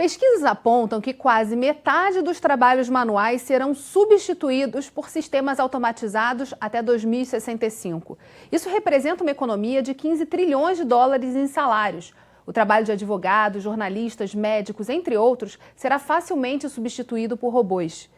Pesquisas apontam que quase metade dos trabalhos manuais serão substituídos por sistemas automatizados até 2065. Isso representa uma economia de 15 trilhões de dólares em salários. O trabalho de advogados, jornalistas, médicos, entre outros, será facilmente substituído por robôs.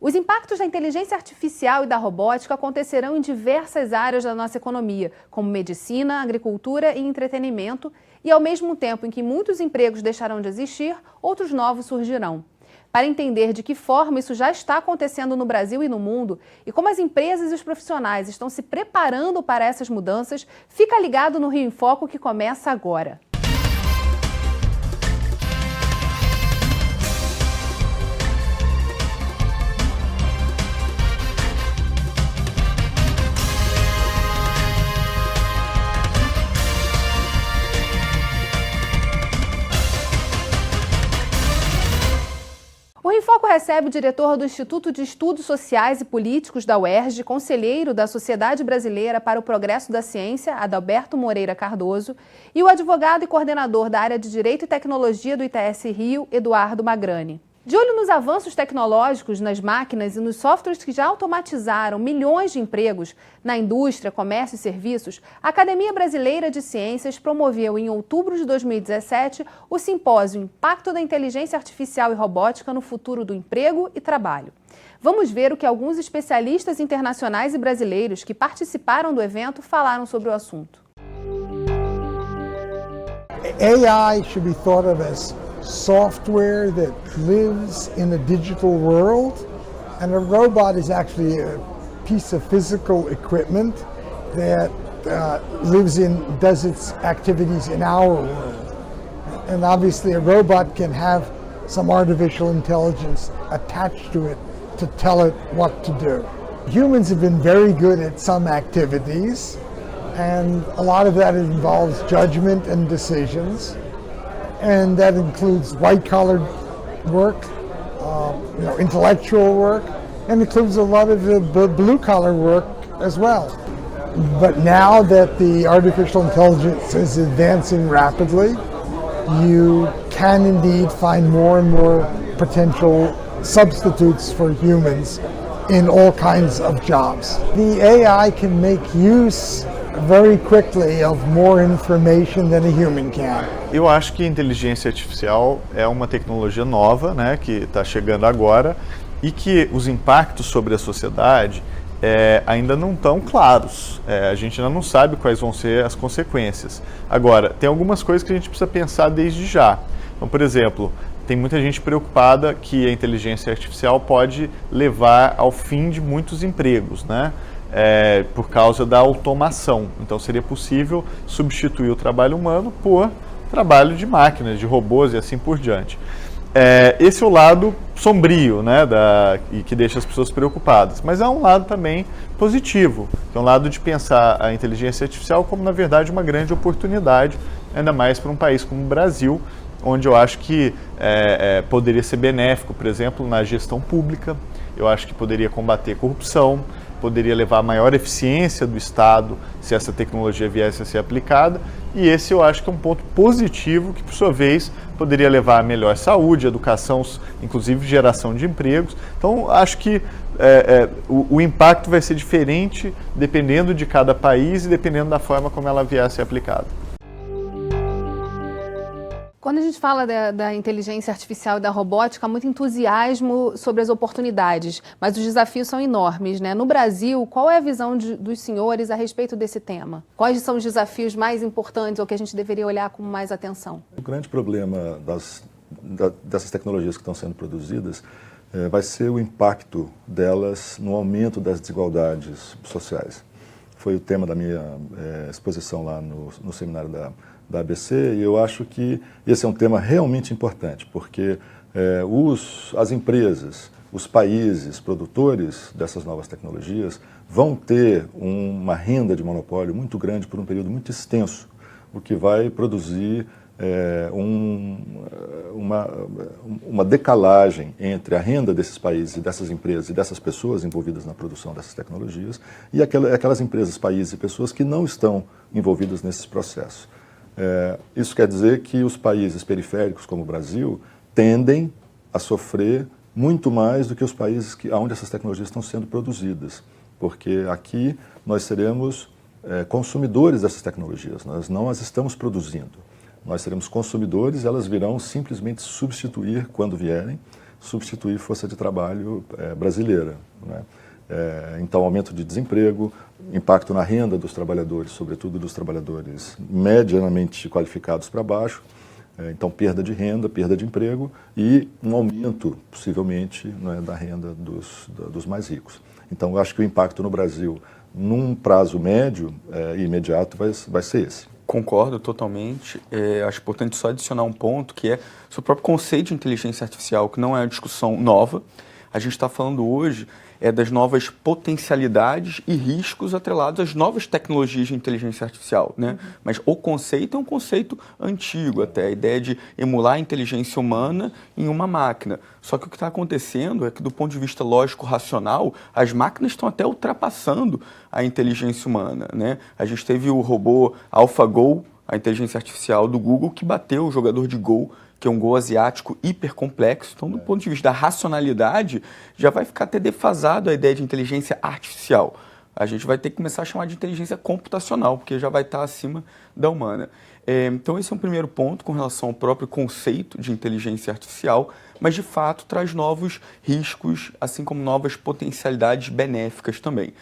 Os impactos da inteligência artificial e da robótica acontecerão em diversas áreas da nossa economia, como medicina, agricultura e entretenimento, e ao mesmo tempo em que muitos empregos deixarão de existir, outros novos surgirão. Para entender de que forma isso já está acontecendo no Brasil e no mundo, e como as empresas e os profissionais estão se preparando para essas mudanças, fica ligado no Rio em Foco, que começa agora. O Rio em Foco recebe o diretor do Instituto de Estudos Sociais e Políticos da UERJ, conselheiro da Sociedade Brasileira para o Progresso da Ciência, Adalberto Moreira Cardoso, e o advogado e coordenador da área de Direito e Tecnologia do ITS Rio, Eduardo Magrani. De olho nos avanços tecnológicos, nas máquinas e nos softwares que já automatizaram milhões de empregos na indústria, comércio e serviços, a Academia Brasileira de Ciências promoveu em outubro de 2017 o simpósio Impacto da Inteligência Artificial e Robótica no Futuro do Emprego e Trabalho. Vamos ver o que alguns especialistas internacionais e brasileiros que participaram do evento falaram sobre o assunto. AI should be thought of as software that lives in a digital world, and a robot is actually a piece of physical equipment that does its activities in our world. And obviously a robot can have some artificial intelligence attached to it to tell it what to do. Humans have been very good at some activities, and a lot of that involves judgment and decisions. And that includes white-collar work, intellectual work, and includes a lot of the blue-collar work as well. But now that the artificial intelligence is advancing rapidly, you can indeed find more and more potential substitutes for humans in all kinds of jobs. The AI can make use very quickly of more information than a human can. Eu acho que a inteligência artificial é uma tecnologia nova, né, que está chegando agora, e que os impactos sobre a sociedade ainda não estão claros. A gente ainda não sabe quais vão ser as consequências. Agora, tem algumas coisas que a gente precisa pensar desde já. Então, por exemplo, tem muita gente preocupada que a inteligência artificial pode levar ao fim de muitos empregos, né? Por causa da automação. Então seria possível substituir o trabalho humano por trabalho de máquinas, de robôs e assim por diante. Esse é o lado sombrio, né, e que deixa as pessoas preocupadas. Mas há um lado também positivo, que é um lado de pensar a inteligência artificial como, na verdade, uma grande oportunidade, ainda mais para um país como o Brasil, onde eu acho que poderia ser benéfico, por exemplo, na gestão pública. Eu acho que poderia combater corrupção, poderia levar a maior eficiência do Estado se essa tecnologia viesse a ser aplicada, e esse eu acho que é um ponto positivo que, por sua vez, poderia levar a melhor saúde, educação, inclusive geração de empregos. Então, acho que o impacto vai ser diferente dependendo de cada país e dependendo da forma como ela vier a ser aplicada. Quando a gente fala da inteligência artificial e da robótica, há muito entusiasmo sobre as oportunidades, mas os desafios são enormes, né? No Brasil, qual é a visão dos senhores a respeito desse tema? Quais são os desafios mais importantes ou que a gente deveria olhar com mais atenção? O grande problema dessas tecnologias que estão sendo produzidas vai ser o impacto delas no aumento das desigualdades sociais. Foi o tema da minha exposição lá no seminário da ABC, e eu acho que esse é um tema realmente importante, porque as empresas, os países produtores dessas novas tecnologias vão ter uma renda de monopólio muito grande por um período muito extenso, o que vai produzir uma decalagem entre a renda desses países e dessas empresas e dessas pessoas envolvidas na produção dessas tecnologias e aquelas empresas, países e pessoas que não estão envolvidas nesses processos. Isso quer dizer que os países periféricos, como o Brasil, tendem a sofrer muito mais do que os países onde essas tecnologias estão sendo produzidas, porque aqui nós seremos consumidores dessas tecnologias, nós não as estamos produzindo. Nós seremos consumidores, elas virão simplesmente substituir, quando vierem, substituir força de trabalho brasileira, né? Então, aumento de desemprego, impacto na renda dos trabalhadores, sobretudo dos trabalhadores medianamente qualificados para baixo, então perda de renda, perda de emprego e um aumento, possivelmente, né, da renda dos mais ricos. Então, eu acho que o impacto no Brasil, num prazo médio e imediato, vai ser esse. Concordo totalmente. Acho importante só adicionar um ponto, que é o próprio conceito de inteligência artificial, que não é uma discussão nova. A gente está falando hoje das novas potencialidades e riscos atrelados às novas tecnologias de inteligência artificial, né? Mas o conceito é um conceito antigo até, a ideia de emular a inteligência humana em uma máquina. Só que o que está acontecendo é que, do ponto de vista lógico-racional, as máquinas estão até ultrapassando a inteligência humana, né? A gente teve o robô AlphaGo, a inteligência artificial do Google, que bateu o jogador de Go, que é um Go asiático hipercomplexo. Então, do ponto de vista da racionalidade, já vai ficar até defasado a ideia de inteligência artificial. A gente vai ter que começar a chamar de inteligência computacional, porque já vai estar acima da humana. Então, esse é um primeiro ponto com relação ao próprio conceito de inteligência artificial, mas, de fato, traz novos riscos, assim como novas potencialidades benéficas também.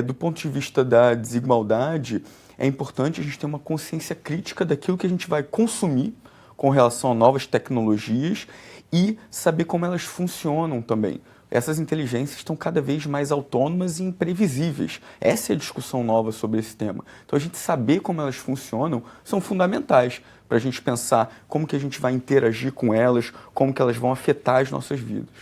Do ponto de vista da desigualdade, é importante a gente ter uma consciência crítica daquilo que a gente vai consumir com relação a novas tecnologias e saber como elas funcionam também. Essas inteligências estão cada vez mais autônomas e imprevisíveis. Essa é a discussão nova sobre esse tema. Então, a gente saber como elas funcionam são fundamentais para a gente pensar como que a gente vai interagir com elas, como que elas vão afetar as nossas vidas.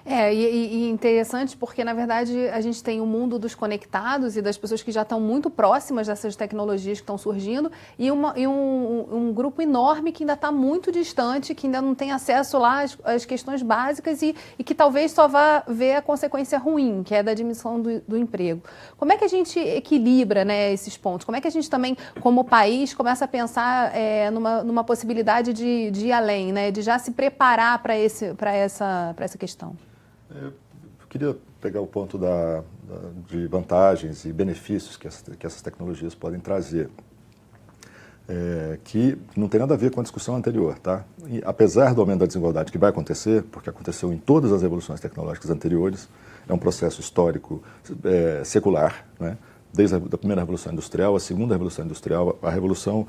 E interessante porque, na verdade, a gente tem o mundo dos conectados e das pessoas que já estão muito próximas dessas tecnologias que estão surgindo e um grupo enorme que ainda está muito distante, que ainda não tem acesso lá às questões básicas e que talvez só vá ver a consequência ruim, que é da diminuição do emprego. Como é que a gente equilibra, né, esses pontos? Como é que a gente também, como país, começa a pensar numa possibilidade de ir além, né, de já se preparar para essa questão? Eu queria pegar o ponto de vantagens e benefícios que essas tecnologias podem trazer, que não tem nada a ver com a discussão anterior, tá? E, apesar do aumento da desigualdade que vai acontecer, porque aconteceu em todas as revoluções tecnológicas anteriores, é um processo histórico secular, né? Desde a primeira Revolução Industrial, a segunda Revolução Industrial, a Revolução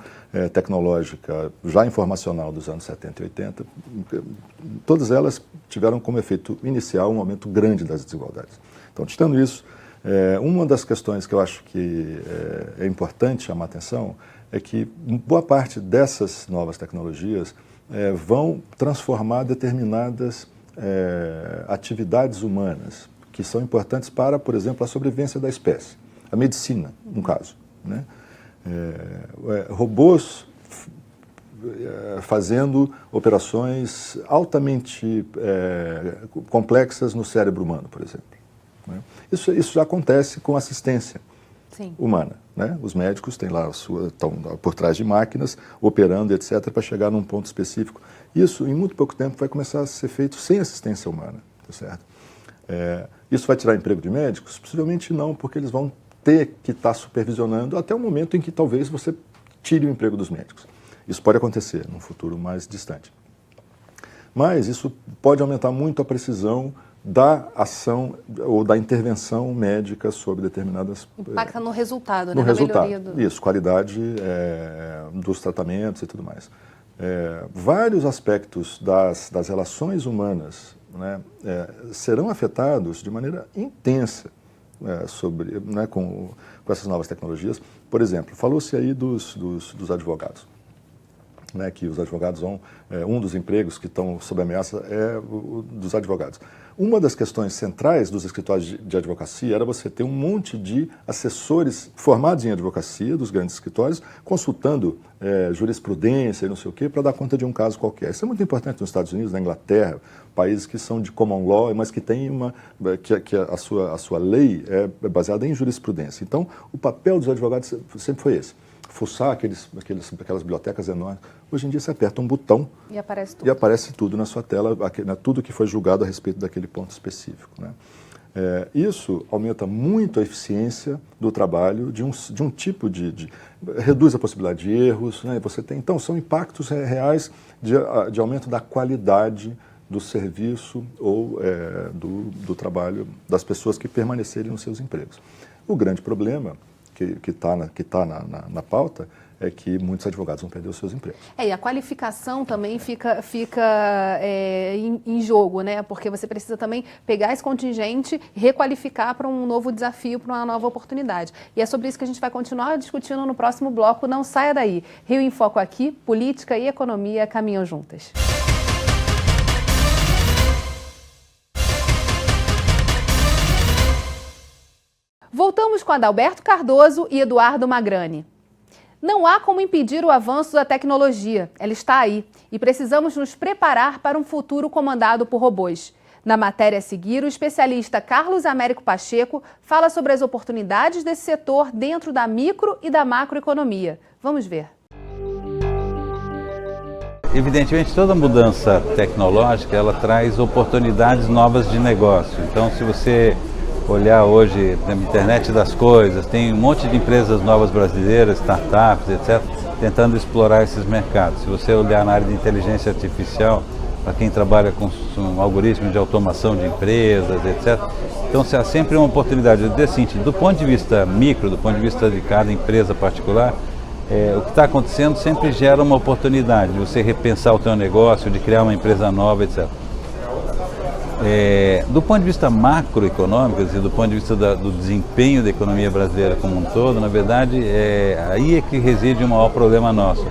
Tecnológica já informacional dos anos 70 e 80, todas elas tiveram como efeito inicial um aumento grande das desigualdades. Então, tirando isso, uma das questões que eu acho que é importante chamar a atenção é que boa parte dessas novas tecnologias vão transformar determinadas atividades humanas que são importantes para, por exemplo, a sobrevivência da espécie. A medicina, no caso, né? Robôs fazendo operações altamente complexas no cérebro humano, por exemplo, né? Isso já acontece com assistência humana, né? Os médicos têm lá estão por trás de máquinas, operando, etc., para chegar num ponto específico. Isso, em muito pouco tempo, vai começar a ser feito sem assistência humana, tá certo? Isso vai tirar emprego de médicos? Possivelmente não, porque eles vão ter que estar supervisionando até o momento em que talvez você tire o emprego dos médicos. Isso pode acontecer num futuro mais distante. Mas isso pode aumentar muito a precisão da ação ou da intervenção médica sobre determinadas... Impacta no resultado, no né? resultado. Na melhoria Isso, qualidade dos tratamentos e tudo mais. Vários aspectos das relações humanas, né, serão afetados de maneira intensa com essas novas tecnologias. Por exemplo, falou-se aí dos advogados, né, que os advogados um dos empregos que estão sob ameaça é o dos advogados. Uma das questões centrais dos escritórios de advocacia era você ter um monte de assessores formados em advocacia dos grandes escritórios, consultando jurisprudência e não sei o quê, para dar conta de um caso qualquer. Isso é muito importante nos Estados Unidos, na Inglaterra, países que são de common law, mas que têm que a sua lei é baseada em jurisprudência. Então, o papel dos advogados sempre foi esse. fuçar aquelas bibliotecas enormes. Hoje em dia você aperta um botão E aparece tudo. e aparece tudo na sua tela, tudo que foi julgado a respeito daquele ponto específico, né? Isso aumenta muito a eficiência do trabalho de um tipo reduz a possibilidade de erros, né? Então, são impactos reais de aumento da qualidade do serviço ou do trabalho das pessoas que permanecerem nos seus empregos. O grande problema que tá na pauta é que muitos advogados vão perder os seus empregos. E a qualificação também fica em jogo, né? Porque você precisa também pegar esse contingente e requalificar para um novo desafio, para uma nova oportunidade. E é sobre isso que a gente vai continuar discutindo no próximo bloco. Não saia daí. Rio em Foco aqui, política e economia caminham juntas. Voltamos com Adalberto Cardoso e Eduardo Magrani. Não há como impedir o avanço da tecnologia, ela está aí e precisamos nos preparar para um futuro comandado por robôs. Na matéria a seguir, o especialista Carlos Américo Pacheco fala sobre as oportunidades desse setor dentro da micro e da macroeconomia. Vamos ver. Evidentemente, toda mudança tecnológica ela traz oportunidades novas de negócio. Então, se você olhar hoje na internet das coisas, tem um monte de empresas novas brasileiras, startups, etc., tentando explorar esses mercados. Se você olhar na área de inteligência artificial, para quem trabalha com algoritmos de automação de empresas, etc., então há sempre uma oportunidade. Eu diria assim, do ponto de vista micro, do ponto de vista de cada empresa particular, o que está acontecendo sempre gera uma oportunidade de você repensar o teu negócio, de criar uma empresa nova, etc. Do ponto de vista macroeconômico, e do ponto de vista do desempenho da economia brasileira como um todo, na verdade, aí é que reside o maior problema nosso.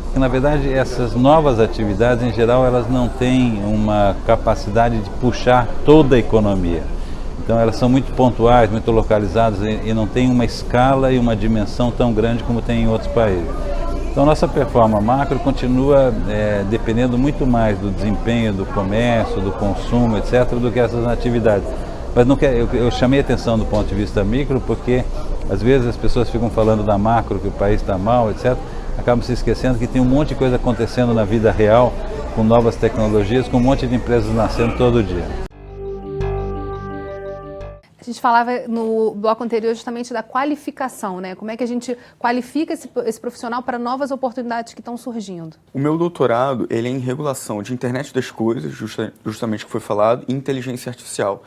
Porque, na verdade, essas novas atividades, em geral, elas não têm uma capacidade de puxar toda a economia. Então, elas são muito pontuais, muito localizadas e não têm uma escala e uma dimensão tão grande como tem em outros países. Então, nossa performance macro continua dependendo muito mais do desempenho do comércio, do consumo, etc., do que essas atividades. Mas eu chamei a atenção do ponto de vista micro porque, às vezes, as pessoas ficam falando da macro, que o país está mal, etc., acabam se esquecendo que tem um monte de coisa acontecendo na vida real, com novas tecnologias, com um monte de empresas nascendo todo dia. A gente falava no bloco anterior justamente da qualificação, né? Como é que a gente qualifica esse profissional para novas oportunidades que estão surgindo? O meu doutorado ele é em regulação de internet das coisas, justamente que foi falado, e inteligência artificial.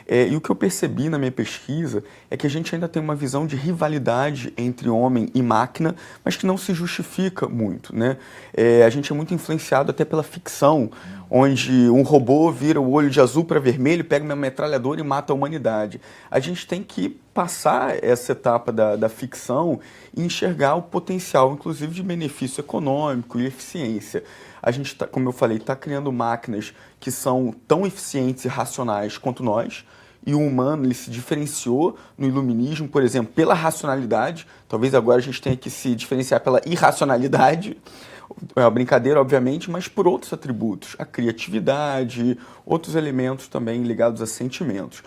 E o que eu percebi na minha pesquisa é que a gente ainda tem uma visão de rivalidade entre homem e máquina, mas que não se justifica muito, né? A gente é muito influenciado até pela ficção, onde um robô vira o olho de azul para vermelho, pega uma metralhadora e mata a humanidade. A gente tem que passar essa etapa da ficção e enxergar o potencial, inclusive, de benefício econômico e eficiência. A gente, como eu falei, está criando máquinas que são tão eficientes e racionais quanto nós, e o humano ele se diferenciou no iluminismo, por exemplo, pela racionalidade. Talvez agora a gente tenha que se diferenciar pela irracionalidade. É uma brincadeira, obviamente, mas por outros atributos, a criatividade, outros elementos também ligados a sentimentos.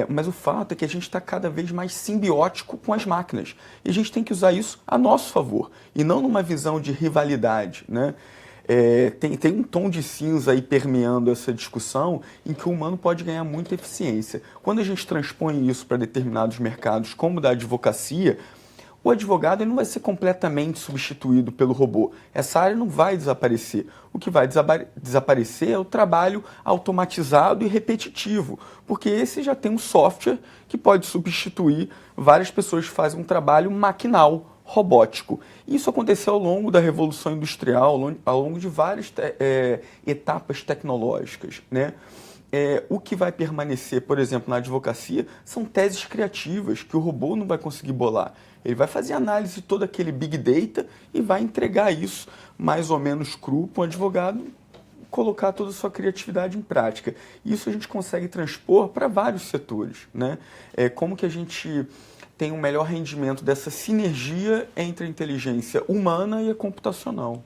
Mas o fato é que a gente está cada vez mais simbiótico com as máquinas. E a gente tem que usar isso a nosso favor, e não numa visão de rivalidade, né? Tem um tom de cinza aí permeando essa discussão em que o humano pode ganhar muita eficiência. Quando a gente transpõe isso para determinados mercados, como o da advocacia, o advogado ele não vai ser completamente substituído pelo robô. Essa área não vai desaparecer. O que vai desaparecer é o trabalho automatizado e repetitivo, porque esse já tem um software que pode substituir várias pessoas que fazem um trabalho maquinal, robótico. Isso aconteceu ao longo da Revolução Industrial, ao longo de várias etapas tecnológicas, né? O que vai permanecer, por exemplo, na advocacia, são teses criativas que o robô não vai conseguir bolar. Ele vai fazer análise de todo aquele big data e vai entregar isso mais ou menos cru para o advogado colocar toda a sua criatividade em prática. Isso a gente consegue transpor para vários setores, né? Como que a gente tem um melhor rendimento dessa sinergia entre a inteligência humana e a computacional.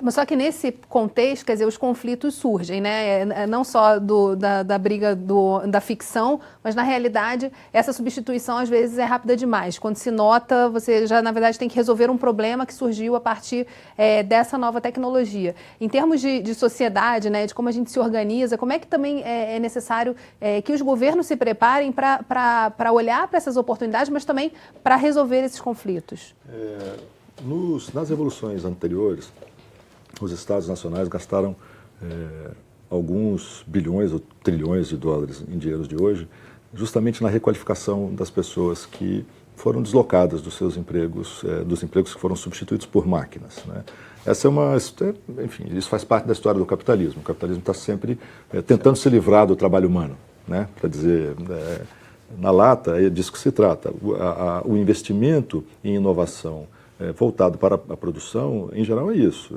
Mas só que nesse contexto, quer dizer, os conflitos surgem, né? Não só da briga da ficção, mas na realidade essa substituição às vezes é rápida demais. Quando se nota, você já na verdade tem que resolver um problema que surgiu a partir dessa nova tecnologia. Em termos de sociedade, né, de como a gente se organiza, como é que também é necessário que os governos se preparem para olhar para essas oportunidades, mas também para resolver esses conflitos? Nas revoluções anteriores, os estados nacionais gastaram alguns bilhões ou trilhões de dólares em dinheiros de hoje, justamente na requalificação das pessoas que foram deslocadas dos seus empregos, dos empregos que foram substituídos por máquinas, né? Enfim, isso faz parte da história do capitalismo. O capitalismo está sempre tentando se livrar do trabalho humano, né? Para dizer, na lata, é disso que se trata. O investimento em inovação voltado para a produção, em geral, é isso.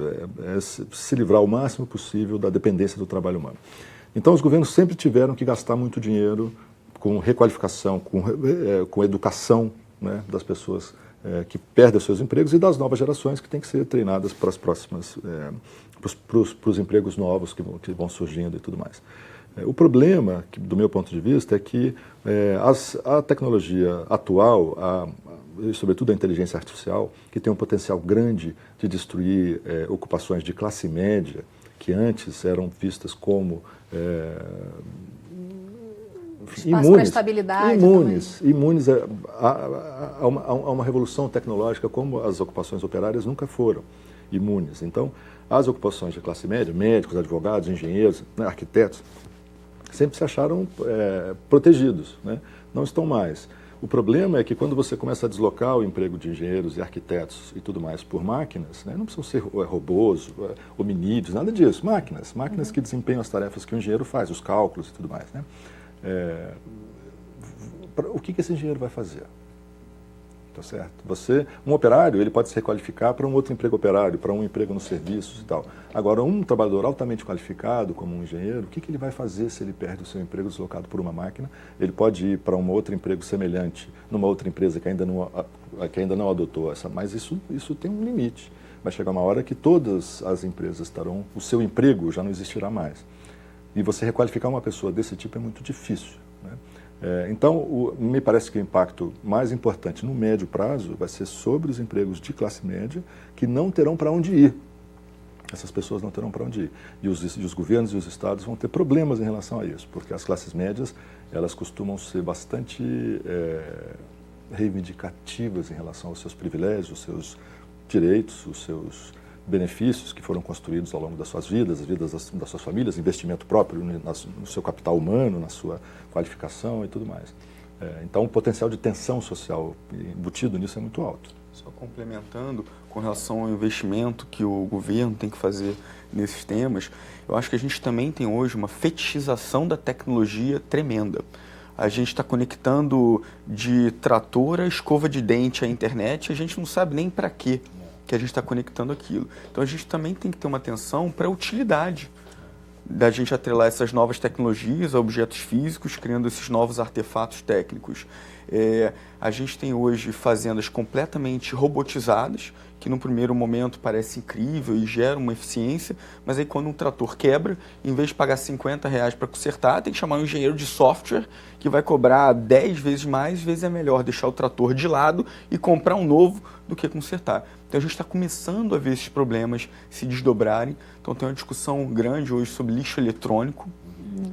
É se livrar o máximo possível da dependência do trabalho humano. Então, os governos sempre tiveram que gastar muito dinheiro com requalificação, com educação, né, das pessoas que perdem os seus empregos e das novas gerações que têm que ser treinadas para as próximas, para os empregos novos que vão surgindo e tudo mais. O problema, do meu ponto de vista, é que a tecnologia atual, e sobretudo a inteligência artificial, que tem um potencial grande de destruir ocupações de classe média, que antes eram vistas como imunes a uma revolução tecnológica, como as ocupações operárias nunca foram imunes. Então, as ocupações de classe média, médicos, advogados, engenheiros, né, arquitetos, sempre se acharam protegidos, né? Não estão mais. O problema é que quando você começa a deslocar o emprego de engenheiros e arquitetos e tudo mais por máquinas, né, não precisam ser robôs, hominídeos, nada disso, máquinas que desempenham as tarefas que o engenheiro faz, os cálculos e tudo mais, né? O que esse engenheiro vai fazer? Tá certo? Um operário, ele pode se requalificar para um outro emprego operário, para um emprego nos serviços e tal. Agora, um trabalhador altamente qualificado, como um engenheiro, o que ele vai fazer se ele perde o seu emprego deslocado por uma máquina? Ele pode ir para um outro emprego semelhante, numa outra empresa que ainda não adotou essa, mas isso tem um limite. Vai chegar uma hora que todas as empresas o seu emprego já não existirá mais. E você requalificar uma pessoa desse tipo é muito difícil, né? Então, me parece que o impacto mais importante no médio prazo vai ser sobre os empregos de classe média que não terão para onde ir. Essas pessoas não terão para onde ir. E os governos e os estados vão ter problemas em relação a isso, porque as classes médias, elas costumam ser bastante reivindicativas em relação aos seus privilégios, os seus direitos, os seus benefícios que foram construídos ao longo das suas vidas, as vidas das suas famílias, investimento próprio no seu capital humano, na sua qualificação e tudo mais. Então, o potencial de tensão social embutido nisso é muito alto. Só complementando, com relação ao investimento que o governo tem que fazer nesses temas, eu acho que a gente também tem hoje uma fetichização da tecnologia tremenda. A gente está conectando de trator a escova de dente à internet e a gente não sabe nem para quê que a gente está conectando aquilo. Então a gente também tem que ter uma atenção para a utilidade da gente atrelar essas novas tecnologias a objetos físicos, criando esses novos artefatos técnicos. A gente tem hoje fazendas completamente robotizadas, que no primeiro momento parece incrível e gera uma eficiência, mas aí quando um trator quebra, em vez de pagar R$50 para consertar, tem que chamar um engenheiro de software que vai cobrar 10 vezes mais, às vezes é melhor deixar o trator de lado e comprar um novo do que consertar. Então a gente está começando a ver esses problemas se desdobrarem. Então tem uma discussão grande hoje sobre lixo eletrônico,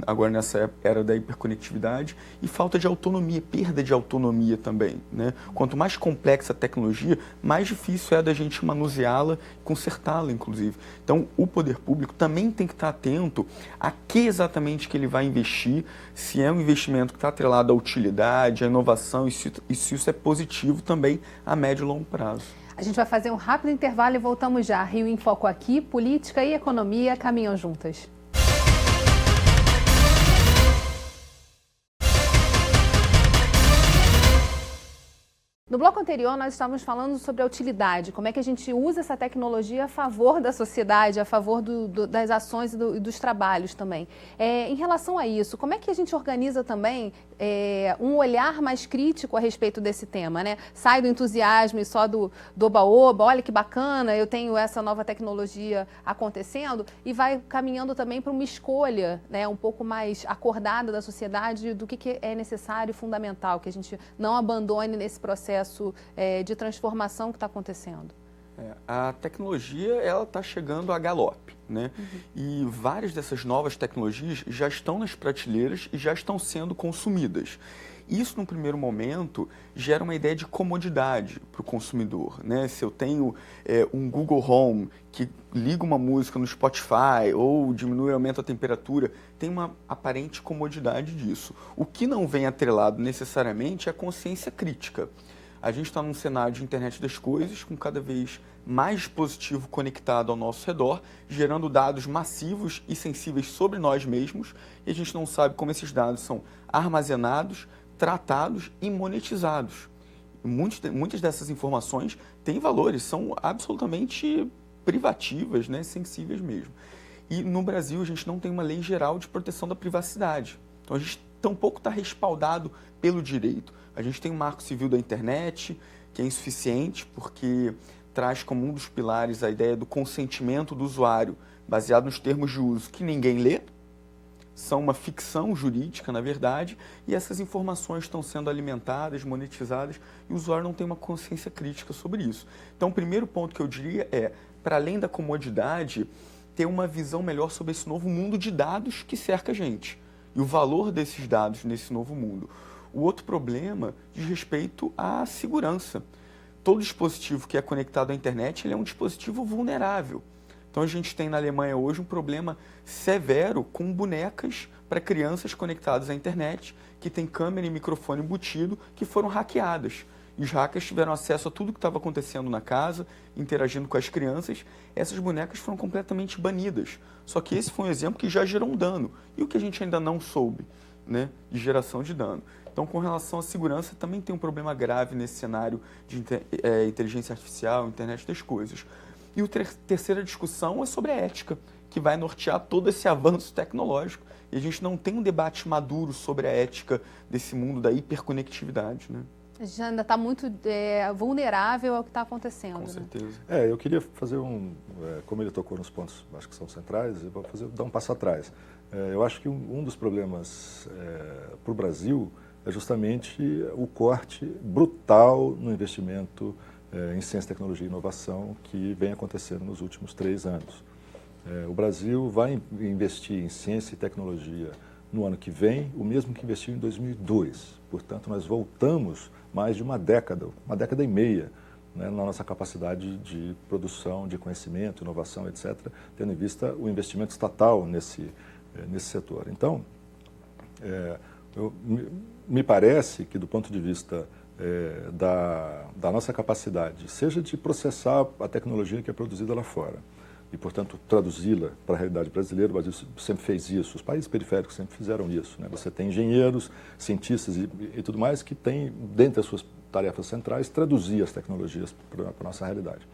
agora nessa era da hiperconectividade, e falta de autonomia, perda de autonomia também, né? Quanto mais complexa a tecnologia, mais difícil é da gente manuseá-la e consertá-la, inclusive. Então o poder público também tem que estar atento a que exatamente que ele vai investir, se é um investimento que está atrelado à utilidade, à inovação, e se isso é positivo também a médio e longo prazo. A gente vai fazer um rápido intervalo e voltamos já. Rio em Foco aqui, política e economia caminham juntas. No bloco anterior, nós estávamos falando sobre a utilidade, como é que a gente usa essa tecnologia a favor da sociedade, a favor das ações e dos trabalhos também. Em relação a isso, como é que a gente organiza também um olhar mais crítico a respeito desse tema, né? Sai do entusiasmo e só do oba-oba, olha que bacana, eu tenho essa nova tecnologia acontecendo, e vai caminhando também para uma escolha, né, um pouco mais acordada da sociedade do que é necessário e fundamental, que a gente não abandone nesse processo de transformação que está acontecendo. A tecnologia, ela está chegando a galope, né? E várias dessas novas tecnologias já estão nas prateleiras e já estão sendo consumidas. Isso, no primeiro momento, gera uma ideia de comodidade para o consumidor, né? Se eu tenho um Google Home que liga uma música no Spotify ou diminui ou aumenta a temperatura, tem uma aparente comodidade disso. O que não vem atrelado necessariamente é a consciência crítica. A gente está num cenário de internet das coisas, com cada vez mais dispositivo conectado ao nosso redor, gerando dados massivos e sensíveis sobre nós mesmos, e a gente não sabe como esses dados são armazenados, tratados e monetizados. Muitas dessas informações têm valores, são absolutamente privativas, né, sensíveis mesmo. E no Brasil a gente não tem uma lei geral de proteção da privacidade. Então a gente tampouco está respaldado pelo direito. A gente tem um marco civil da internet, que é insuficiente, porque traz como um dos pilares a ideia do consentimento do usuário, baseado nos termos de uso que ninguém lê, são uma ficção jurídica, na verdade, e essas informações estão sendo alimentadas, monetizadas, e o usuário não tem uma consciência crítica sobre isso. Então, o primeiro ponto que eu diria é, para além da comodidade, ter uma visão melhor sobre esse novo mundo de dados que cerca a gente, e o valor desses dados nesse novo mundo. O outro problema diz respeito à segurança. Todo dispositivo que é conectado à internet, ele é um dispositivo vulnerável. Então a gente tem na Alemanha hoje um problema severo com bonecas para crianças conectadas à internet, que tem câmera e microfone embutido, que foram hackeadas. E os hackers tiveram acesso a tudo que estava acontecendo na casa, interagindo com as crianças. Essas bonecas foram completamente banidas. Só que esse foi um exemplo que já gerou um dano. E o que a gente ainda não soube, né, de geração de dano. Então, com relação à segurança, também tem um problema grave nesse cenário de inteligência artificial, internet das coisas. E a terceira discussão é sobre a ética, que vai nortear todo esse avanço tecnológico. E a gente não tem um debate maduro sobre a ética desse mundo da hiperconectividade, né? A gente ainda está muito vulnerável ao que está acontecendo. Com certeza. Eu queria fazer como ele tocou nos pontos, acho que são centrais, eu vou dar um passo atrás. Eu acho que um dos problemas para o Brasil é justamente o corte brutal no investimento em ciência, tecnologia e inovação que vem acontecendo nos últimos 3 anos. O Brasil vai investir em ciência e tecnologia no ano que vem, o mesmo que investiu em 2002. Portanto, nós voltamos mais de uma década e meia, né, na nossa capacidade de produção, de conhecimento, inovação, etc., tendo em vista o investimento estatal nesse setor. Então, me parece que, do ponto de vista da nossa capacidade, seja de processar a tecnologia que é produzida lá fora, e, portanto, traduzi-la para a realidade brasileira, o Brasil sempre fez isso, os países periféricos sempre fizeram isso, né? Você tem engenheiros, cientistas e tudo mais que têm, dentre as suas tarefas centrais, traduzir as tecnologias para a nossa realidade.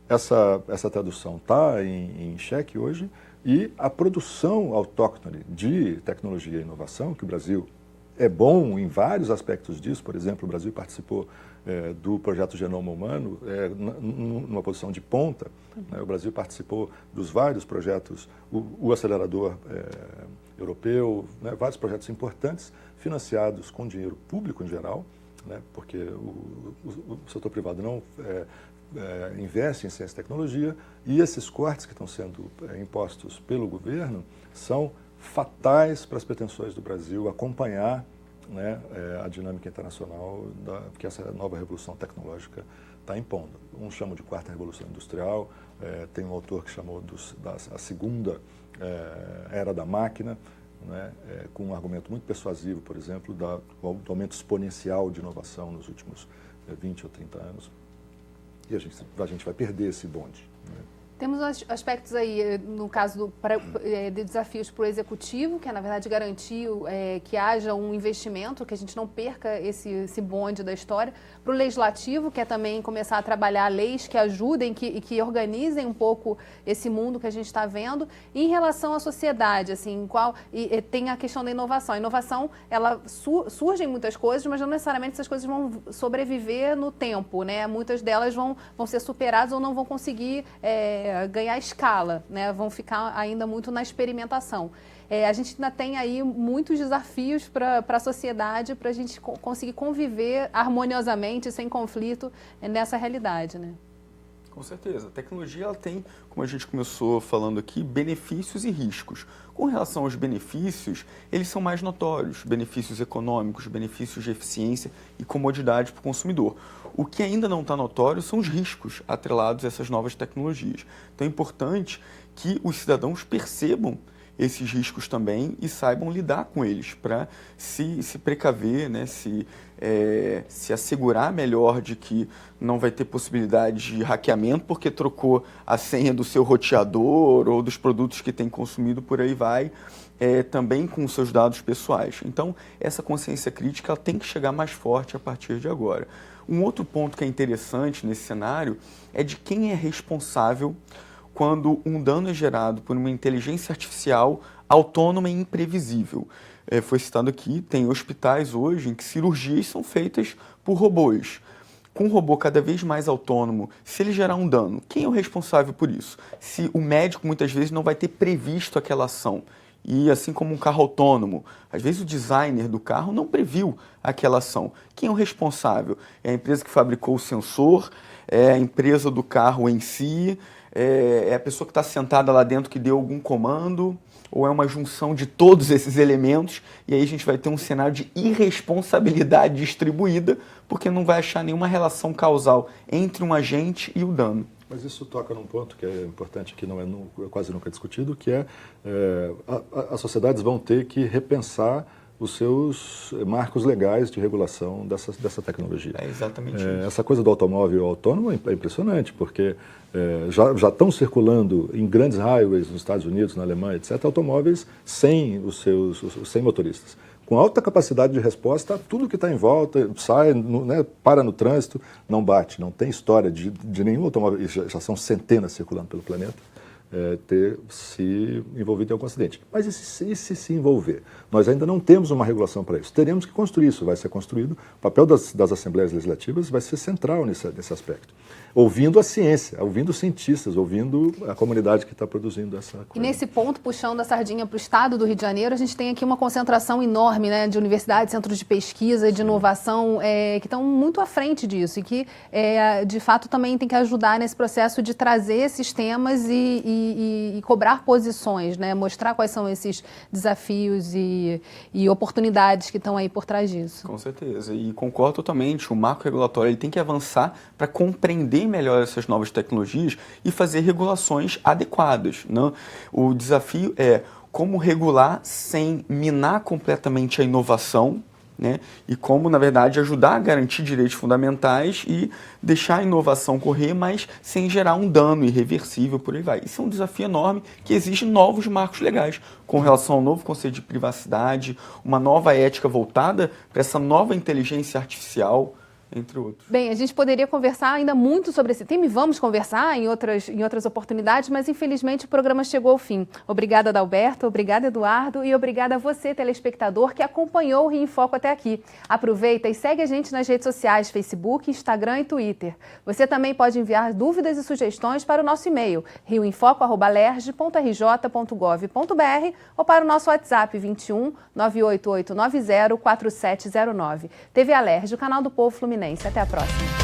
Essa tradução está em xeque hoje, e a produção autóctone de tecnologia e inovação, que o Brasil é bom em vários aspectos disso. Por exemplo, o Brasil participou do projeto Genoma Humano numa posição de ponta. Né? O Brasil participou dos vários projetos, o acelerador europeu, né? Vários projetos importantes financiados com dinheiro público em geral, né? Porque o setor privado não investe em ciência e tecnologia, e esses cortes que estão sendo impostos pelo governo são fatais para as pretensões do Brasil acompanhar, né, a dinâmica internacional que essa nova revolução tecnológica está impondo. Uns chamam de quarta revolução industrial, tem um autor que chamou da segunda era da máquina, né, com um argumento muito persuasivo, por exemplo, do aumento exponencial de inovação nos últimos 20 ou 30 anos. E a gente vai perder esse bonde, né? Temos aspectos aí, no caso de desafios para o executivo, que é, na verdade, garantir que haja um investimento, que a gente não perca esse bonde da história. Para o legislativo, que é também começar a trabalhar leis que ajudem e que organizem um pouco esse mundo que a gente está vendo. E em relação à sociedade, assim, tem a questão da inovação. A inovação, ela surgem muitas coisas, mas não necessariamente essas coisas vão sobreviver no tempo, né? Muitas delas vão ser superadas ou não vão conseguir ganhar escala, né? Vão ficar ainda muito na experimentação. A gente ainda tem aí muitos desafios para a sociedade, para a gente conseguir conviver harmoniosamente, sem conflito, nessa realidade, né? Com certeza. A tecnologia ela tem, como a gente começou falando aqui, benefícios e riscos. Com relação aos benefícios, eles são mais notórios, benefícios econômicos, benefícios de eficiência e comodidade para o consumidor. O que ainda não está notório são os riscos atrelados a essas novas tecnologias. Então é importante que os cidadãos percebam esses riscos também e saibam lidar com eles para se precaver, né? se assegurar melhor de que não vai ter possibilidade de hackeamento porque trocou a senha do seu roteador ou dos produtos que tem consumido, por aí vai, também com os seus dados pessoais. Então, essa consciência crítica ela tem que chegar mais forte a partir de agora. Um outro ponto que é interessante nesse cenário é de quem é responsável quando um dano é gerado por uma inteligência artificial autônoma e imprevisível. Foi citado aqui, tem hospitais hoje em que cirurgias são feitas por robôs. Com um robô cada vez mais autônomo, se ele gerar um dano, quem é o responsável por isso? Se o médico muitas vezes não vai ter previsto aquela ação. E assim como um carro autônomo, às vezes o designer do carro não previu aquela ação. Quem é o responsável? É a empresa que fabricou o sensor? É a empresa do carro em si? É a pessoa que está sentada lá dentro que deu algum comando? Ou é uma junção de todos esses elementos? E aí a gente vai ter um cenário de irresponsabilidade distribuída, porque não vai achar nenhuma relação causal entre um agente e o dano. Mas isso toca num ponto que é importante, que não é quase nunca discutido, que as sociedades vão ter que repensar os seus marcos legais de regulação dessa tecnologia. É exatamente isso. Essa coisa do automóvel autônomo é impressionante, porque já estão circulando em grandes highways nos Estados Unidos, na Alemanha, etc., automóveis sem sem motoristas. Com alta capacidade de resposta, tudo que está em volta, sai, para no trânsito, não bate. Não tem história de nenhum automóvel, já são centenas circulando pelo planeta, ter se envolvido em algum acidente. Mas e se envolver? Nós ainda não temos uma regulação para isso. Teremos que construir isso, vai ser construído. O papel das assembleias legislativas vai ser central nesse aspecto. Ouvindo a ciência, ouvindo os cientistas, ouvindo a comunidade que está produzindo essa coisa. E nesse ponto, puxando a sardinha para o estado do Rio de Janeiro, a gente tem aqui uma concentração enorme, né, de universidades, centros de pesquisa, de inovação, que estão muito à frente disso e que, de fato, também tem que ajudar nesse processo de trazer esses temas e cobrar posições, né, mostrar quais são esses desafios e oportunidades que estão aí por trás disso. Com certeza, e concordo totalmente, o marco regulatório ele tem que avançar para compreender melhor essas novas tecnologias e fazer regulações adequadas, né? O desafio é como regular sem minar completamente a inovação, né? E como, na verdade, ajudar a garantir direitos fundamentais e deixar a inovação correr, mas sem gerar um dano irreversível, por aí vai. Isso é um desafio enorme que exige novos marcos legais com relação ao novo conceito de privacidade, uma nova ética voltada para essa nova inteligência artificial, entre outros. Bem, a gente poderia conversar ainda muito sobre esse tema e vamos conversar em outras oportunidades, mas infelizmente o programa chegou ao fim. Obrigada, Adalberto, obrigada, Eduardo, e obrigada a você, telespectador, que acompanhou o Rio em Foco até aqui. Aproveita e segue a gente nas redes sociais, Facebook, Instagram e Twitter. Você também pode enviar dúvidas e sugestões para o nosso e-mail, rioemfoco@lerj.rj.gov.br ou para o nosso WhatsApp 21 98890 4709. TV Alerj, o canal do Povo Fluminense. Até a próxima.